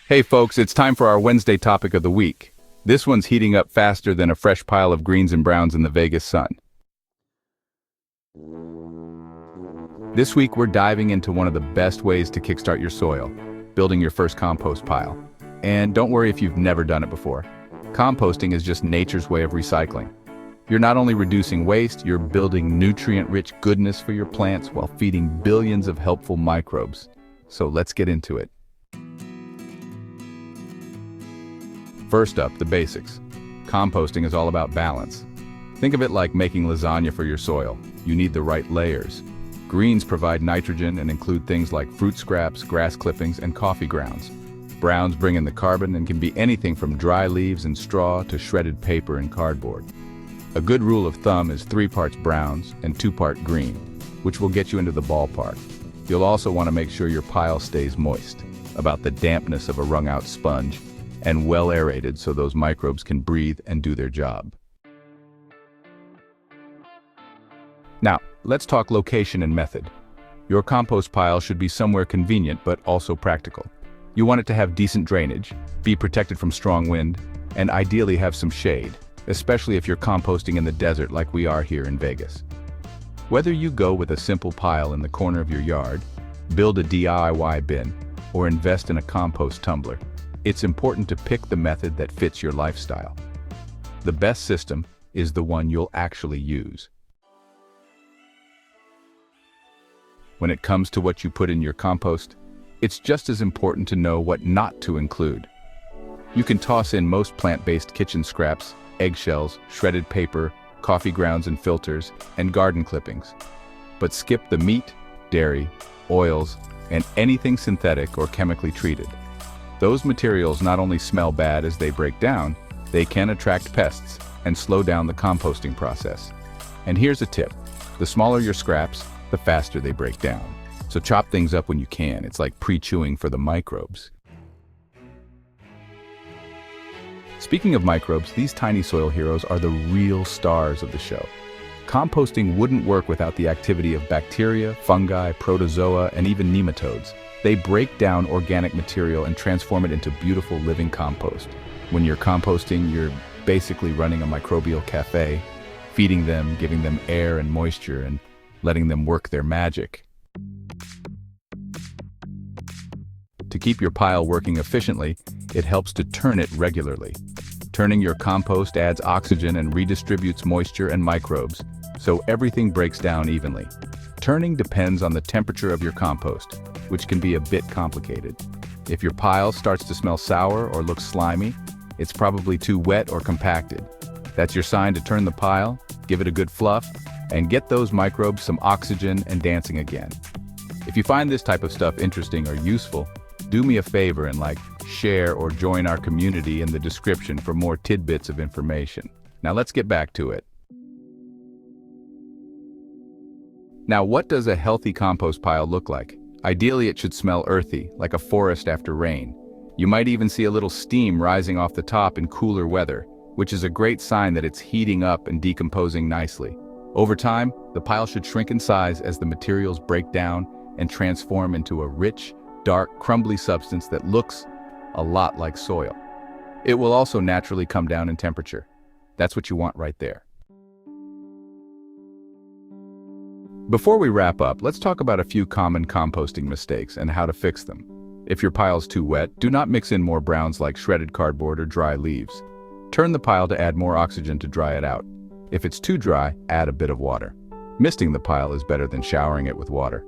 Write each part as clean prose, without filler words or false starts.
Hey folks, it's time for our Wednesday topic of the week. This one's heating up faster than a fresh pile of greens and browns in the Vegas sun. This week we're diving into one of the best ways to kickstart your soil, building your first compost pile. And don't worry if you've never done it before. Composting is just nature's way of recycling. You're not only reducing waste, you're building nutrient-rich goodness for your plants while feeding billions of helpful microbes. So let's get into it. First up, the basics. Composting is all about balance. Think of it like making lasagna for your soil. You need the right layers. Greens provide nitrogen and include things like fruit scraps, grass clippings, and coffee grounds. Browns bring in the carbon and can be anything from dry leaves and straw to shredded paper and cardboard. A good rule of thumb is 3 parts browns and 2 parts green, which will get you into the ballpark. You'll also want to make sure your pile stays moist, about the dampness of a wrung-out sponge, and well aerated so those microbes can breathe and do their job. Now, let's talk location and method. Your compost pile should be somewhere convenient but also practical. You want it to have decent drainage, be protected from strong wind, and ideally have some shade, especially if you're composting in the desert like we are here in Vegas. Whether you go with a simple pile in the corner of your yard, build a DIY bin, or invest in a compost tumbler, it's important to pick the method that fits your lifestyle. The best system is the one you'll actually use. When it comes to what you put in your compost, it's just as important to know what not to include. You can toss in most plant-based kitchen scraps, eggshells, shredded paper, coffee grounds and filters, and garden clippings. But skip the meat, dairy, oils, and anything synthetic or chemically treated. Those materials not only smell bad as they break down, they can attract pests and slow down the composting process. And here's a tip: the smaller your scraps, the faster they break down. So chop things up when you can. It's like pre-chewing for the microbes. Speaking of microbes, these tiny soil heroes are the real stars of the show. Composting wouldn't work without the activity of bacteria, fungi, protozoa, and even nematodes. They break down organic material and transform it into beautiful living compost. When you're composting, you're basically running a microbial cafe, feeding them, giving them air and moisture, and letting them work their magic. To keep your pile working efficiently, it helps to turn it regularly. Turning your compost adds oxygen and redistributes moisture and microbes, so everything breaks down evenly. Turning depends on the temperature of your compost, which can be a bit complicated. If your pile starts to smell sour or looks slimy, it's probably too wet or compacted. That's your sign to turn the pile, give it a good fluff, and get those microbes some oxygen and dancing again. If you find this type of stuff interesting or useful, do me a favor and share or join our community in the description for more tidbits of information. Now let's get back to it. Now, what does a healthy compost pile look like? Ideally, it should smell earthy, like a forest after rain. You might even see a little steam rising off the top in cooler weather, which is a great sign that it's heating up and decomposing nicely. Over time, the pile should shrink in size as the materials break down and transform into a rich, dark, crumbly substance that looks a lot like soil. It will also naturally come down in temperature. That's what you want right there. Before we wrap up, let's talk about a few common composting mistakes and how to fix them. If your pile's too wet, do not mix in more browns like shredded cardboard or dry leaves. Turn the pile to add more oxygen to dry it out. If it's too dry, add a bit of water. Misting the pile is better than showering it with water.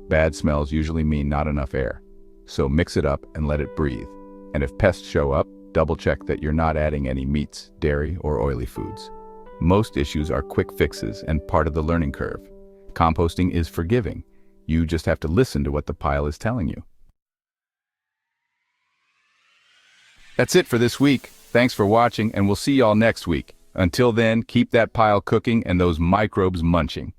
Bad smells usually mean not enough air. So mix it up and let it breathe. And if pests show up, double-check that you're not adding any meats, dairy, or oily foods. Most issues are quick fixes and part of the learning curve. Composting is forgiving. You just have to listen to what the pile is telling you. That's it for this week. Thanks for watching, and we'll see y'all next week. Until then, keep that pile cooking and those microbes munching.